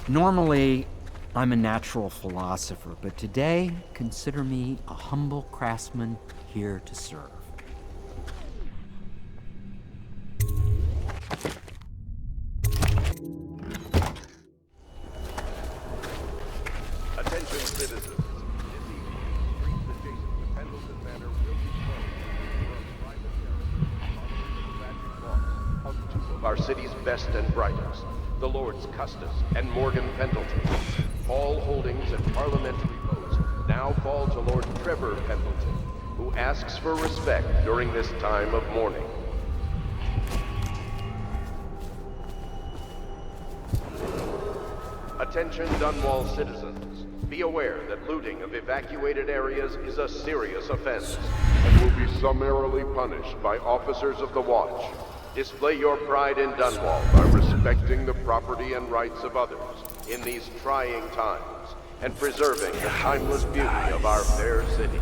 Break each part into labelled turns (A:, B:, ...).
A: Normally, I'm a natural philosopher, but today, consider me a humble craftsman here to serve.
B: Attention citizens. This evening, streets adjacent to Pendleton Manor will be closed for private ceremony following the tragic loss of two of our city's best and brightest, the Lords Custis and Morgan Pendleton. All holdings and parliamentary votes now fall to Lord Trevor Pendleton, who asks for respect during this time of mourning. Attention Dunwall citizens. Be aware that looting of evacuated areas is a serious offense and will be summarily punished by officers of the Watch. Display your pride in Dunwall by respecting the property and rights of others in these trying times and preserving the timeless beauty of our fair city.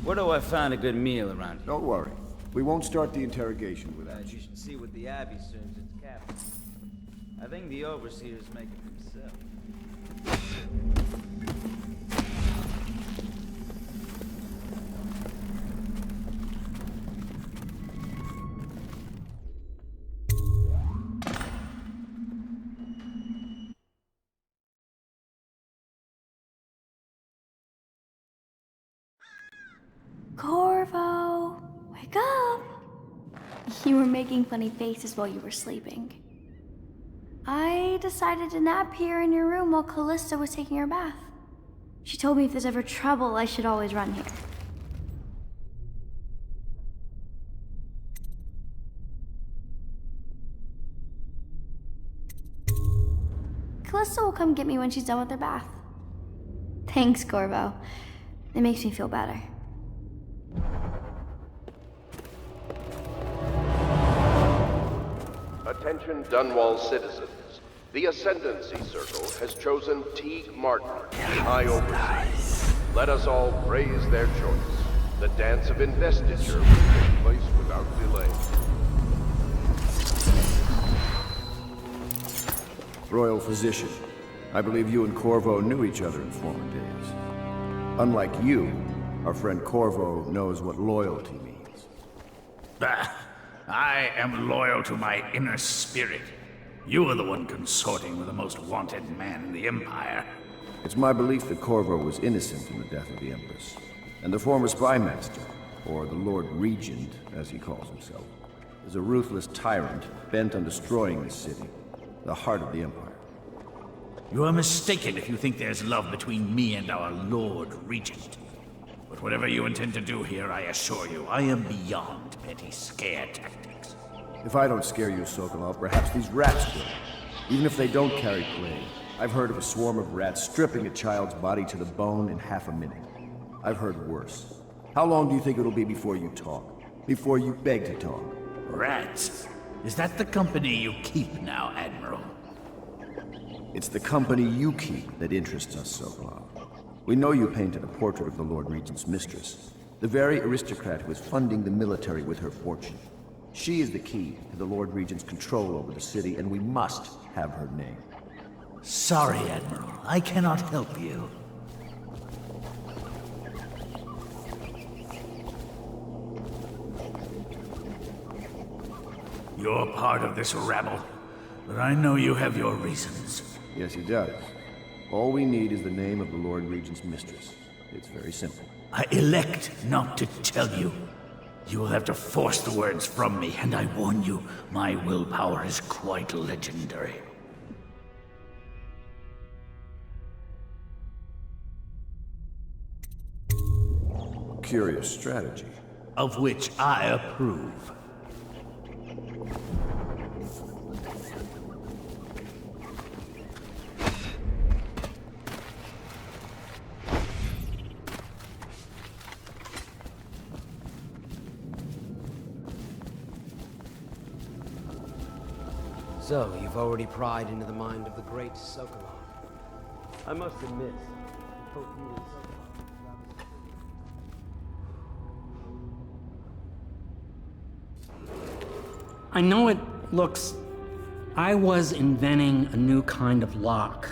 C: Where do I find a good meal around here?
D: Don't worry. We won't start the interrogation without
C: You
D: you.
C: should see what the Abbey serves its captain. I think the Overseer's making himself.
E: Corvo, wake up! You were making funny faces while you were sleeping. I decided to nap here in your room while Callista was taking her bath. She told me if there's ever trouble, I should always run here. Callista will come get me when she's done with her bath. Thanks, Corvo. It makes me feel better.
B: Attention Dunwall citizens. The Ascendancy Circle has chosen Teague Martin, High Overseer. Let us all praise their choice. The dance of investiture will take place without delay.
D: Royal Physician, I believe you and Corvo knew each other in former days. Unlike you, our friend Corvo knows what loyalty means.
F: Bah! I am loyal to my inner spirit. You are the one consorting with the most wanted man in the Empire.
D: It's my belief that Corvo was innocent in the death of the Empress, and the former spy master, or the Lord Regent, as he calls himself, is a ruthless tyrant bent on destroying this city, the heart of the Empire.
F: You are mistaken if you think there's love between me and our Lord Regent. But whatever you intend to do here, I assure you, I am beyond petty scare tactics.
D: If I don't scare you, Sokolov, perhaps these rats will. Even if they don't carry plague, I've heard of a swarm of rats stripping a child's body to the bone in half a minute. I've heard worse. How long do you think it'll be before you talk? Before you beg to talk?
F: Rats? Is that the company you keep now, Admiral?
D: It's the company you keep that interests us, Sokolov. We know you painted a portrait of the Lord Regent's mistress, the very aristocrat who is funding the military with her fortune. She is the key to the Lord Regent's control over the city, and we must have her name.
F: Sorry, Admiral. I cannot help you. You're part of this rabble, but I know you have your reasons.
D: Yes, he does. All we need is the name of the Lord Regent's mistress. It's very simple.
F: I elect not to tell you. You will have to force the words from me, and I warn you, my willpower is quite legendary.
D: Curious strategy.
F: of which I approve.
G: So, you've already pried into the mind of the great Sokolov. I must admit, both you and
A: I know it looks... I was inventing a new kind of lock.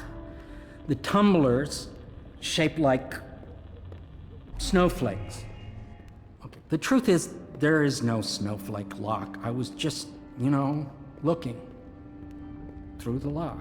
A: The tumblers, shaped like snowflakes. Okay. The truth is, there is no snowflake lock. I was just, looking through the lock.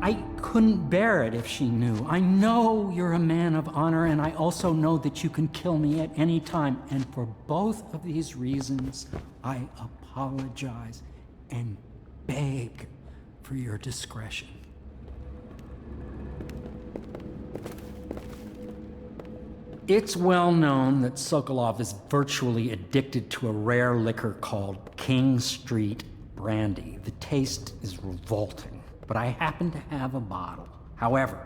A: I couldn't bear it if she knew. I know you're a man of honor, and I also know that you can kill me at any time. And for both of these reasons, I apologize and beg for your discretion. It's well known that Sokolov is virtually addicted to a rare liquor called King Street brandy. The taste is revolting, but I happen to have a bottle. However,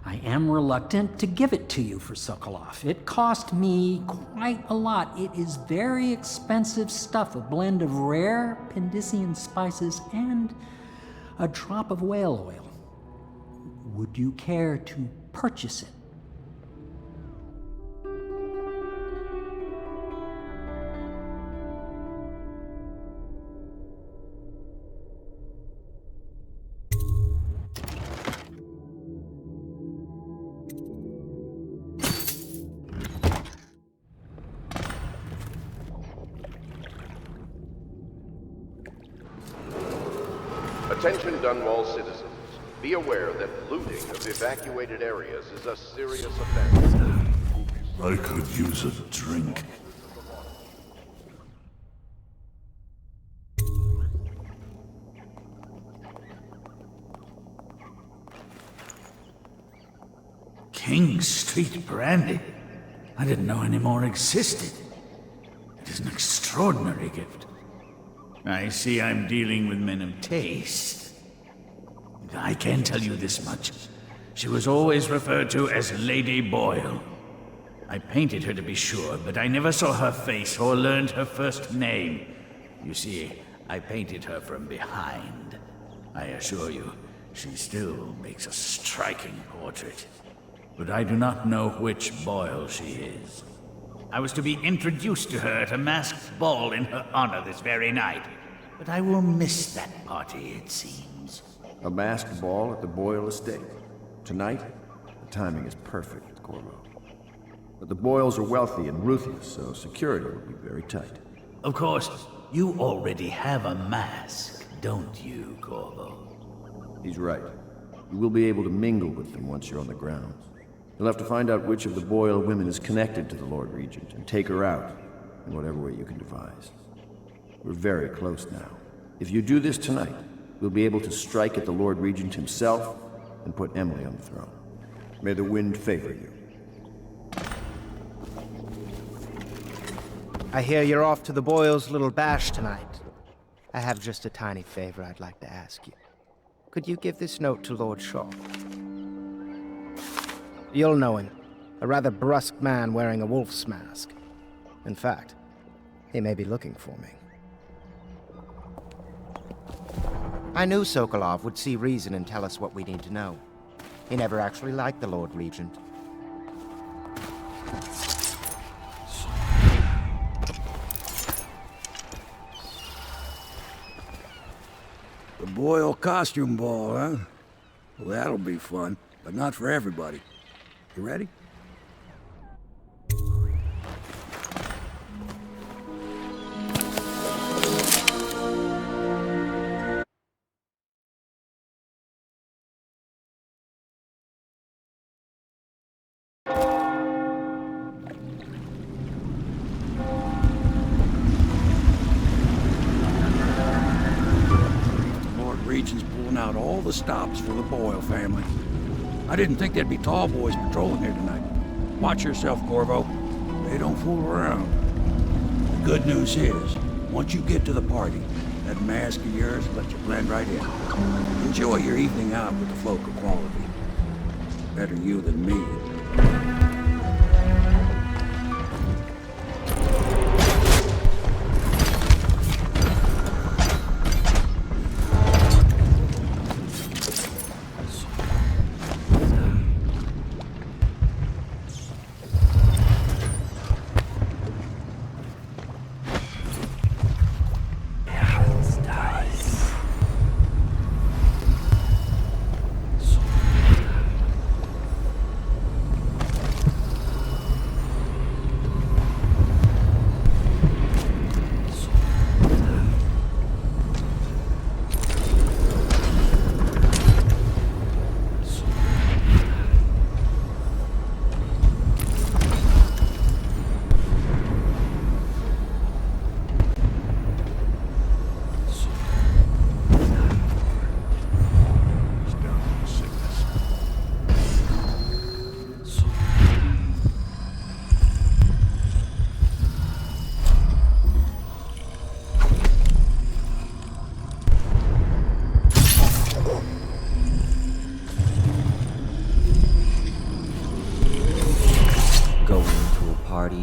A: I am reluctant to give it to you for Sokolov. It cost me quite a lot. It is very expensive stuff, a blend of rare Pendician spices and a drop of whale oil. Would you care to purchase it?
B: Attention Dunwall citizens. Be aware that looting of evacuated areas is a serious offense.
F: I could use a drink. King Street brandy? I didn't know any more existed. It is an extraordinary gift. I see I'm dealing with men of taste. I can tell you this much. She was always referred to as Lady Boyle. I painted her to be sure, but I never saw her face or learned her first name. You see, I painted her from behind. I assure you, she still makes a striking portrait. But I do not know which Boyle she is. I was to be introduced to her at a masked ball in her honor this very night. But I will miss that party, it seems.
D: A masked ball at the Boyle estate. Tonight? The timing is perfect, Corvo. But the Boyles are wealthy and ruthless, so security will be very tight.
F: Of course, you already have a mask, don't you, Corvo?
D: He's right. You will be able to mingle with them once you're on the grounds. You'll have to find out which of the Boyle women is connected to the Lord Regent and take her out in whatever way you can devise. We're very close now. If you do this tonight, we'll be able to strike at the Lord Regent himself and put Emily on the throne. May the wind favor you.
H: I hear you're off to the Boyles' little bash tonight. I have just a tiny favor I'd like to ask you. Could you give this note to Lord Shaw? You'll know him. A rather brusque man wearing a wolf's mask. In fact, he may be looking for me. I knew Sokolov would see reason and tell us what we need to know. He never actually liked the Lord Regent.
I: The Boyle costume ball, huh? Well, that'll be fun, but not for everybody. You ready? the stops for the Boyle family. I didn't think there'd be tall boys patrolling here tonight. Watch yourself, Corvo. They don't fool around. The good news is, once you get to the party, that mask of yours will let you blend right in. Enjoy your evening out with the folk of quality. Better you than me.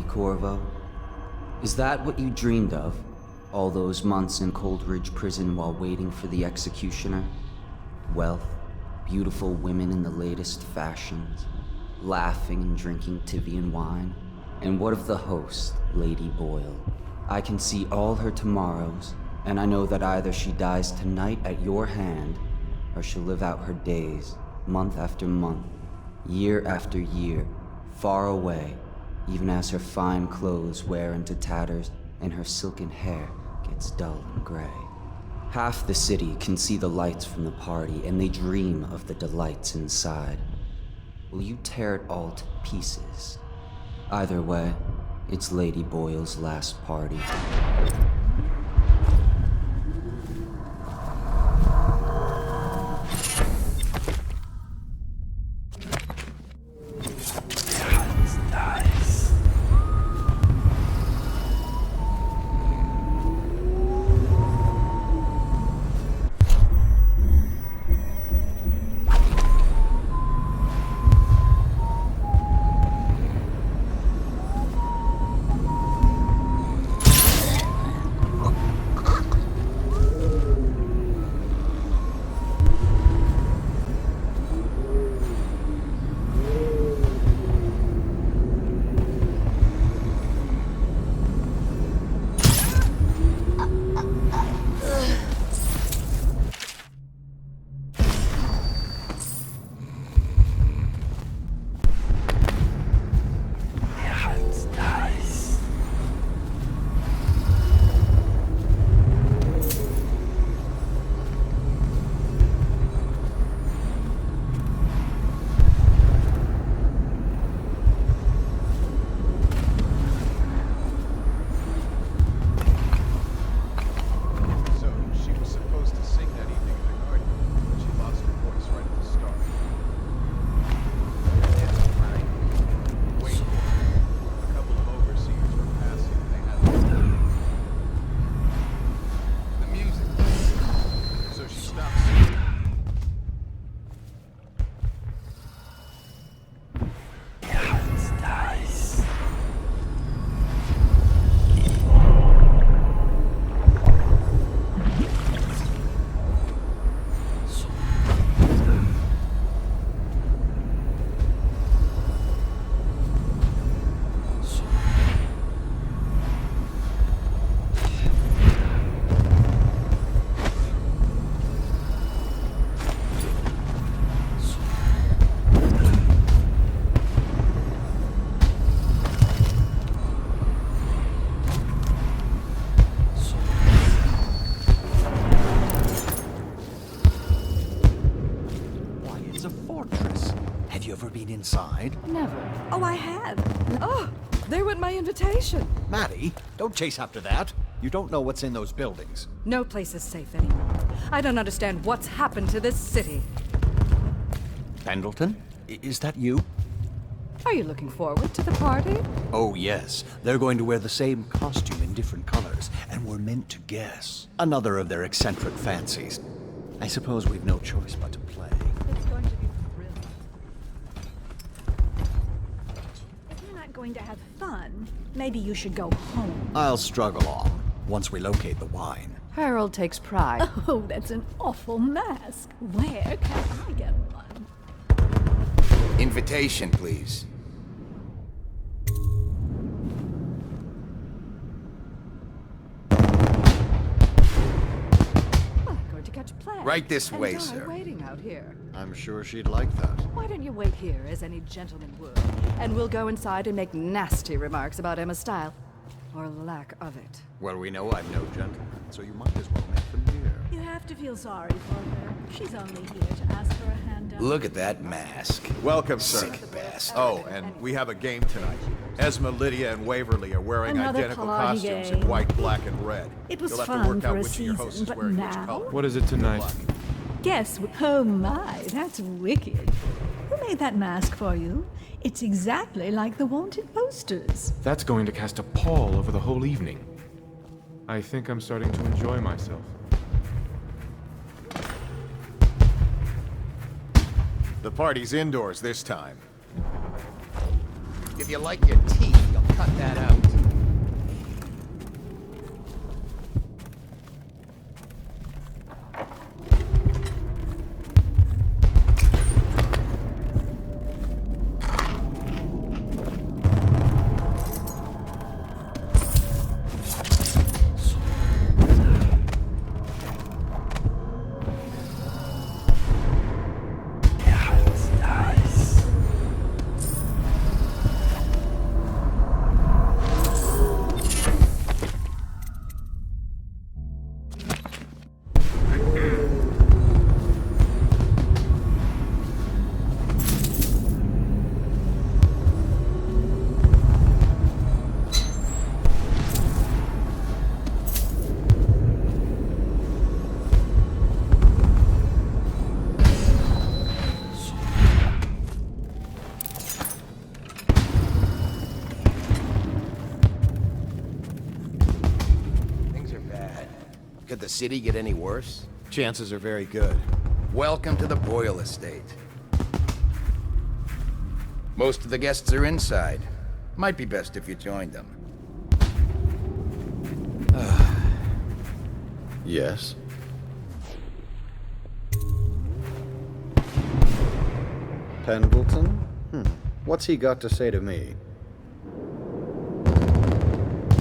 J: Corvo? Is that what you dreamed of? All those months in Coldridge Prison while waiting for the executioner? Wealth, beautiful women in the latest fashions, laughing and drinking Tivian wine? And what of the host, Lady Boyle? I can see all her tomorrows, and I know that either she dies tonight at your hand, or she'll live out her days, month after month, year after year, far away, even as her fine clothes wear into tatters and her silken hair gets dull and gray. Half the city can see the lights from the party, and they dream of the delights inside. Will you tear it all to pieces? Either way, it's Lady Boyle's last party.
K: Inside?
L: Never. Oh, I have. Oh, there went my invitation.
K: Maddie, don't chase after that. You don't know what's in those buildings.
L: No place is safe anymore. I don't understand what's happened to this city.
K: Pendleton? Is that you?
L: Are you looking forward to the party?
K: Oh, yes. They're going to wear the same costume in different colors, and we're meant to guess. Another of their eccentric fancies. I suppose we've no choice but to play.
L: It's going to be thrilling.
M: If you're not going to have fun, maybe you should go home.
K: I'll struggle on, once we locate the wine.
L: Harold takes pride.
M: Oh, that's an awful mask. Where can I get one?
N: Invitation, please.
L: To catch play.
N: Right this
L: and
N: way,
L: die
N: sir.
L: Waiting out here.
K: I'm sure she'd like that.
L: Why don't you wait here, as any gentleman would, and we'll go inside and make nasty remarks about Emma's style, or lack of it.
K: Well, we know I'm no gentleman, so you might as well make them here.
M: You have to feel sorry for her. She's only here to ask for a handout.
N: Look at that mask.
O: Welcome, sir.
N: Sick bastard.
O: Oh, and we have a game tonight. Esma, Lydia, and Waverly are wearing
M: Another
O: identical
M: party
O: costumes
M: game.
O: in white, black, and red.
M: It was
O: You'll have to
M: fun
O: work
M: for
O: out
M: a
O: which of your hosts
M: season,
O: is
M: but
O: wearing which
M: now...
O: color.
P: What is it tonight?
M: Guess... Oh my, that's wicked. Who made that mask for you? It's exactly like the wanted posters.
P: That's going to cast a pall over the whole evening. I think I'm starting to enjoy myself.
O: The party's indoors this time.
N: If you like your teeth, you'll cut that out. Could the city get any worse?
O: Chances are very good.
N: Welcome to the Boyle Estate. Most of the guests are inside. Might be best if you joined them.
K: Yes. Pendleton? What's he got to say to me?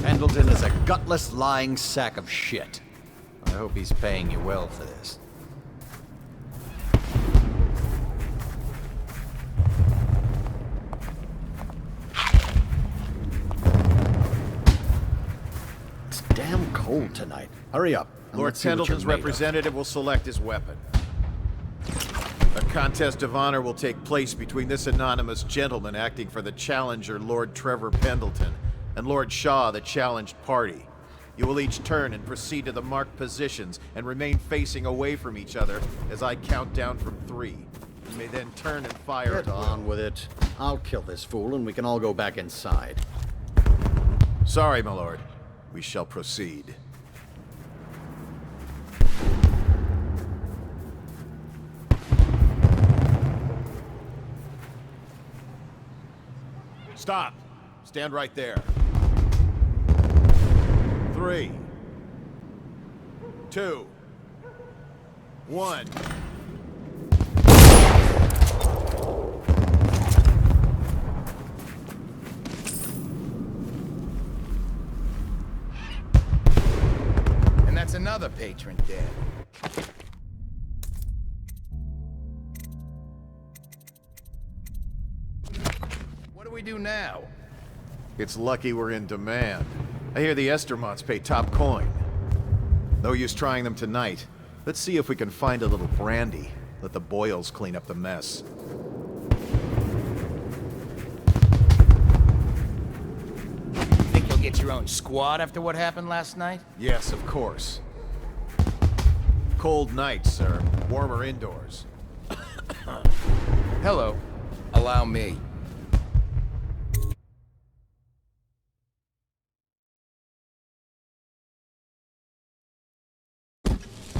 K: Pendleton is a gutless, lying sack of shit. I hope he's paying you well for this. It's damn cold tonight. Hurry up. and
O: Lord
K: let's see what you're
O: Pendleton's
K: made of.
O: representative will select his weapon. A contest of honor will take place between this anonymous gentleman acting for the challenger, Lord Trevor Pendleton, and Lord Shaw, the challenged party. You will each turn and proceed to the marked positions and remain facing away from each other as I count down from 3. You may then turn and fire
K: Get on with it. I'll kill this fool and we can all go back inside.
O: Sorry, my lord. We shall proceed. Stop. Stand right there. 3, 2, 1.
N: And that's another patron dead. What do we do now?
O: It's lucky we're in demand. I hear the Estermonts pay top coin. No use trying them tonight. Let's see if we can find a little brandy. Let the Boyles clean up the mess.
N: Think you'll get get your own squad after what happened last night?
O: Yes, of course. Cold nights, sir. Warmer indoors.
N: Hello. Allow me.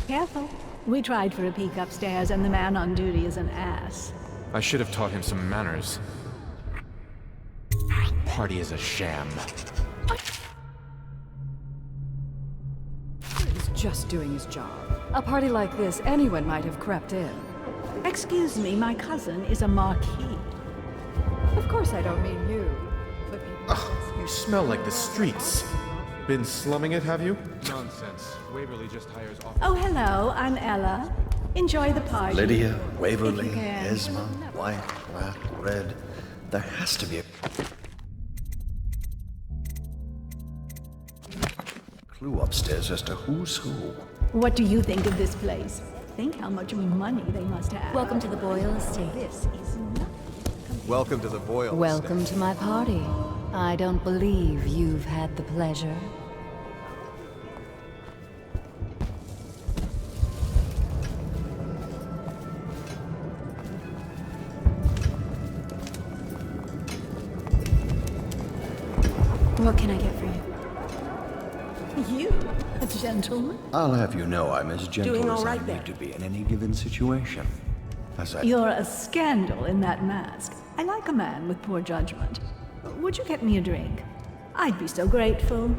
M: Careful. We tried for a peek upstairs, and the man on duty is an ass.
P: I should have taught him some manners. Party is a sham.
L: He's just doing his job. A party like this, anyone might have crept in.
M: Excuse me, my cousin is a marquis.
L: Of course I don't mean you, but
P: You smell like the streets. Been slumming it, have you? Nonsense. Waverly just hires off.
M: Oh, hello, I'm Ella. Enjoy the party.
K: Lydia, Waverly,
M: If you can.
K: Esma, white, black, red. There has to be a clue upstairs as to who's who.
M: What do you think of this place? Think how much money they must have.
Q: Welcome to the Boyle Estate.
M: This is not...
O: Welcome to the Boyle
Q: Welcome
O: Estate.
Q: to my party. I don't believe you've had the pleasure. What can I get for you?
M: You, a gentleman?
K: I'll have you know I'm as gentle
M: Doing
K: as
M: all
K: I
M: right there.
K: need to be in any given situation. As I...
M: You're a scandal in that mask. I like a man with poor judgment. Would you get me a drink? I'd be so grateful.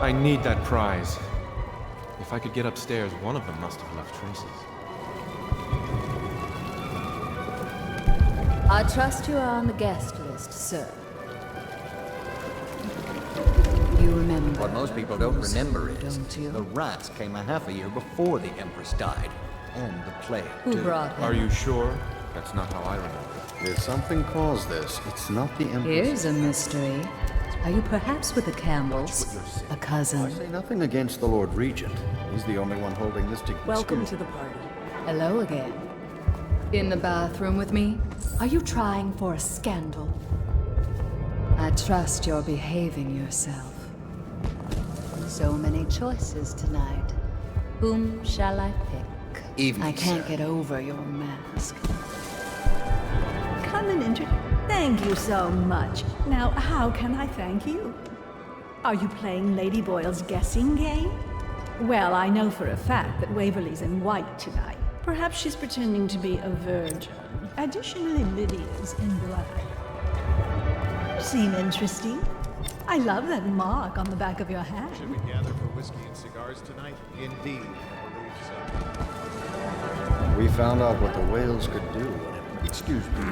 P: I need that prize. If I could get upstairs, one of them must have left traces.
Q: I trust you are on the guest list, sir. You remember.
K: What most people don't remember is
Q: don't you?
K: the rats came a half a year before the Empress died. And the plague,
Q: Who
K: too.
Q: brought him?
P: Are you sure? That's not how I remember.
K: If something caused this, it's not the Empress.
Q: Here's a mystery. Are you perhaps with the Campbells? A cousin?
K: I say nothing against the Lord Regent. He's the only one holding this to
L: welcome to the party.
Q: Hello again. In the bathroom with me? Are you trying for a scandal? I trust you're behaving yourself. So many choices tonight. Whom shall I pick?
N: Evening,
Q: I can't
N: sir.
Q: get over your mask.
M: Come and Thank you so much. Now, how can I thank you? Are you playing Lady Boyle's guessing game? Well, I know for a fact that Waverly's in white tonight. Perhaps she's pretending to be a virgin. Additionally, Lydia's in black. Seem interesting? I love that mark on the back of your hand.
O: Should we gather for whiskey and cigars tonight? Indeed, I believe so.
K: We found out what the whales could do. Excuse me.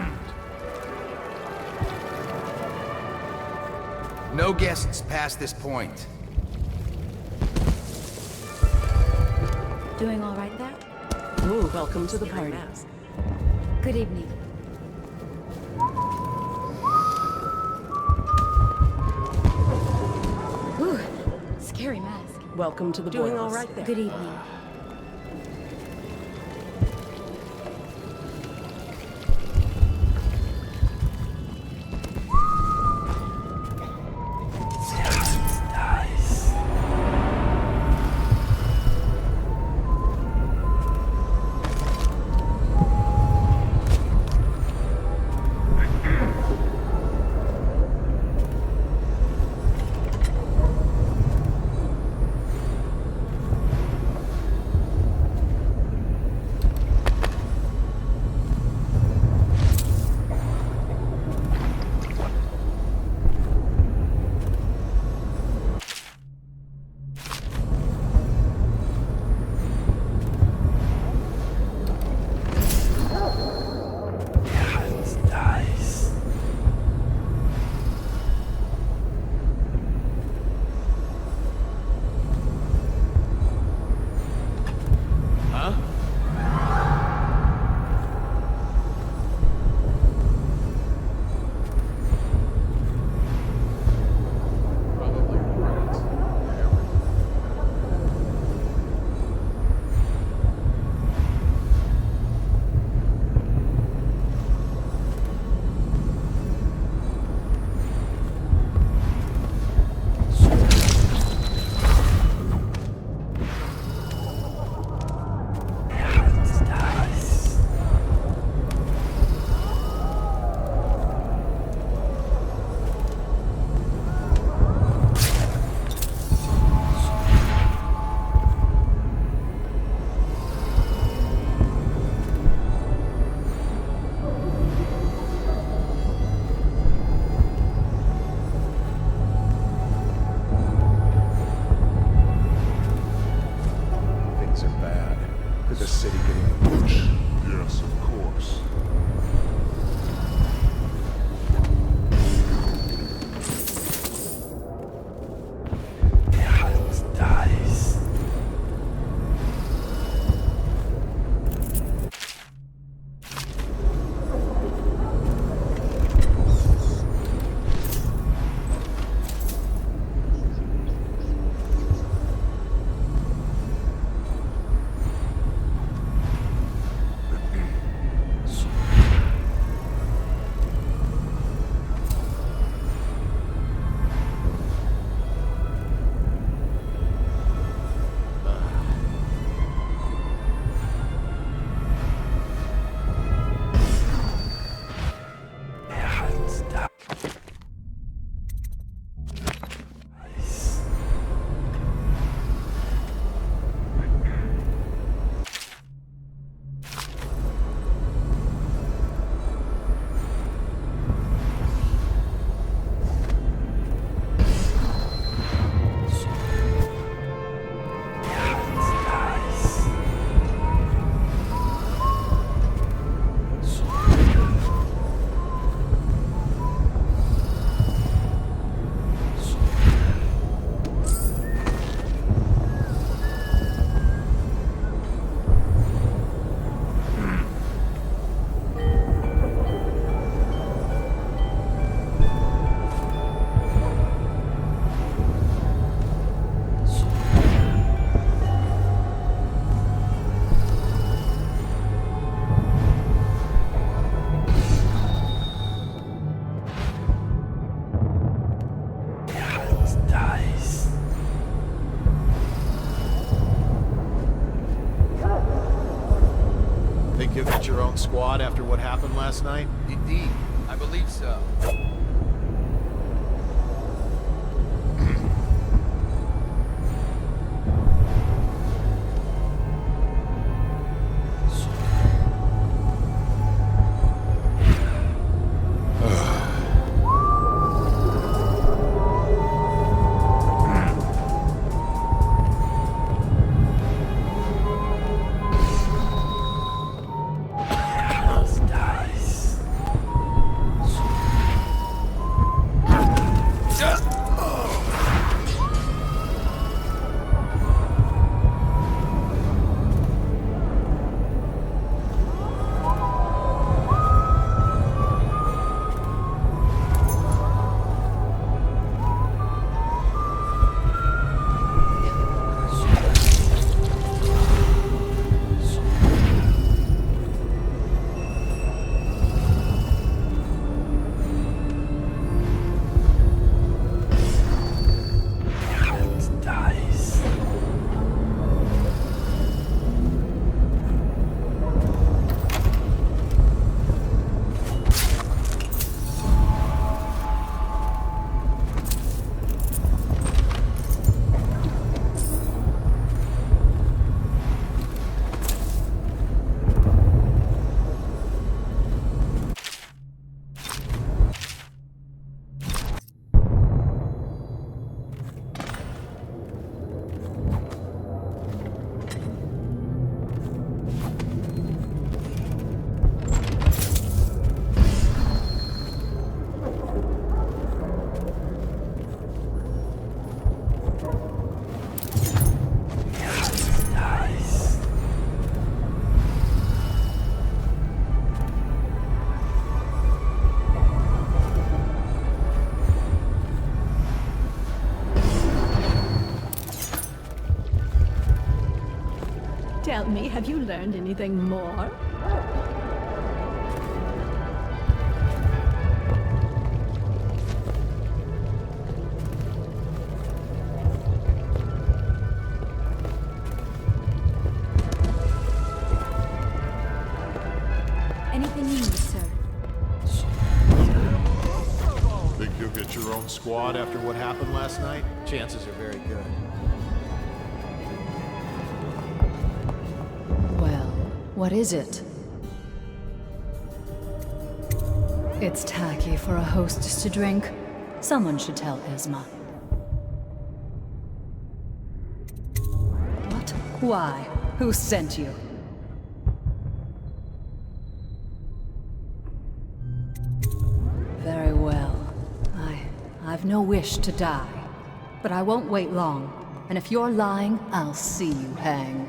N: No guests past this point.
Q: Doing all right there?
L: Ooh, welcome to the party.
Q: Good evening. Ooh, scary mask.
L: Welcome to the
Q: Doing
L: Boyle
Q: all right
L: Estate.
Q: there. Good evening.
O: happened last night?
N: Indeed, I believe so.
M: Tell me, have you learned anything more?
E: Anything you need, sir?
O: Think you'll get your own squad after what happened last night? Chances are very good.
Q: Well, what is it? It's tacky for a hostess to drink. Someone should tell Esma. What? Why? Who sent you? Very well. I've no wish to die. But I won't wait long. And if you're lying, I'll see you hang.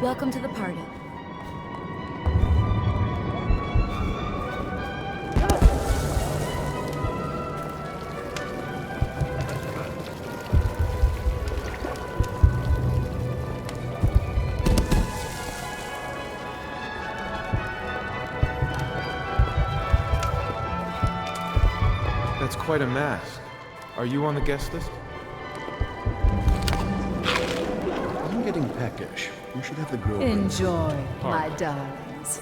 E: Welcome to the party.
P: That's quite a mask. Are you on the guest list?
D: I'm getting peckish. We should have the grill.
Q: Enjoy, my darlings.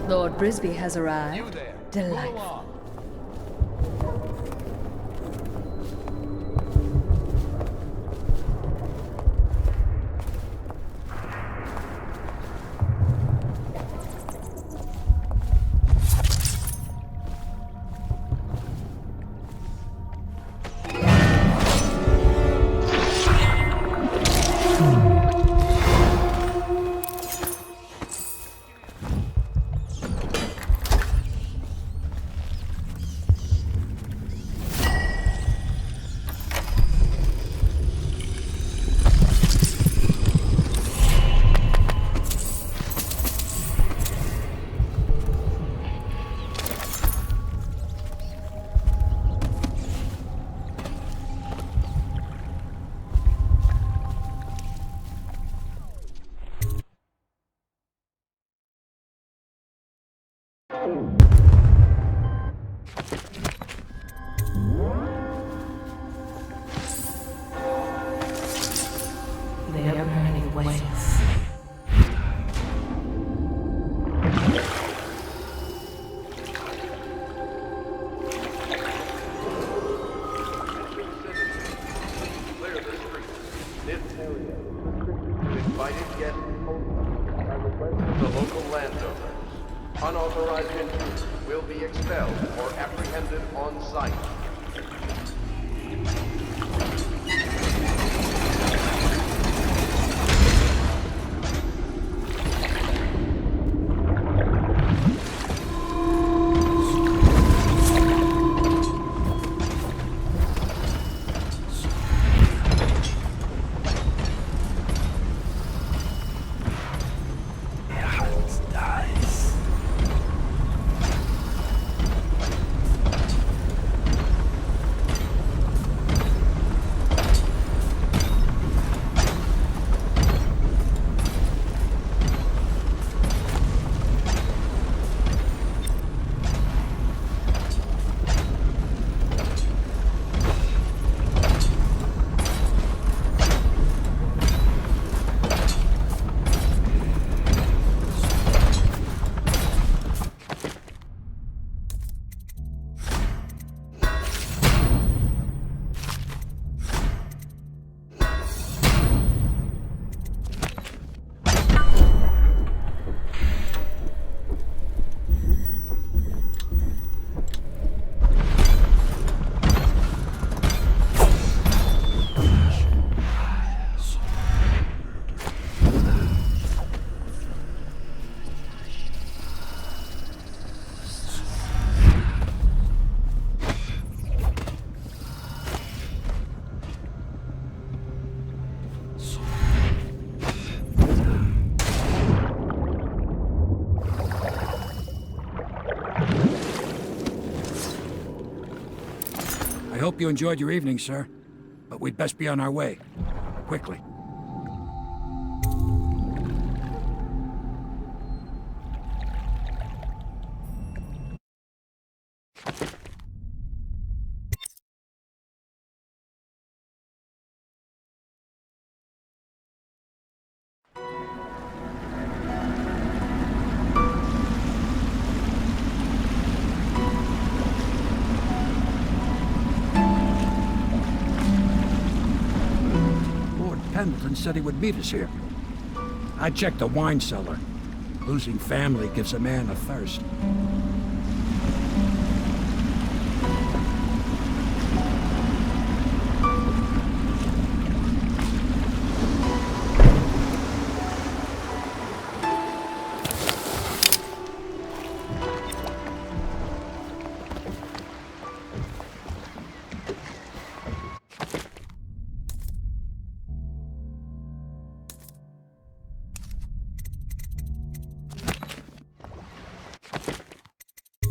Q: Lord Brisby has arrived.
N: You there.
Q: Delightful.
B: guests only. I request from the local landowners. Unauthorized intruders will be expelled or apprehended on site.
I: I hope you enjoyed your evening, sir. But we'd best be on our way. Quickly. Pendleton said he would meet us here. I checked the wine cellar. Losing family gives a man a thirst.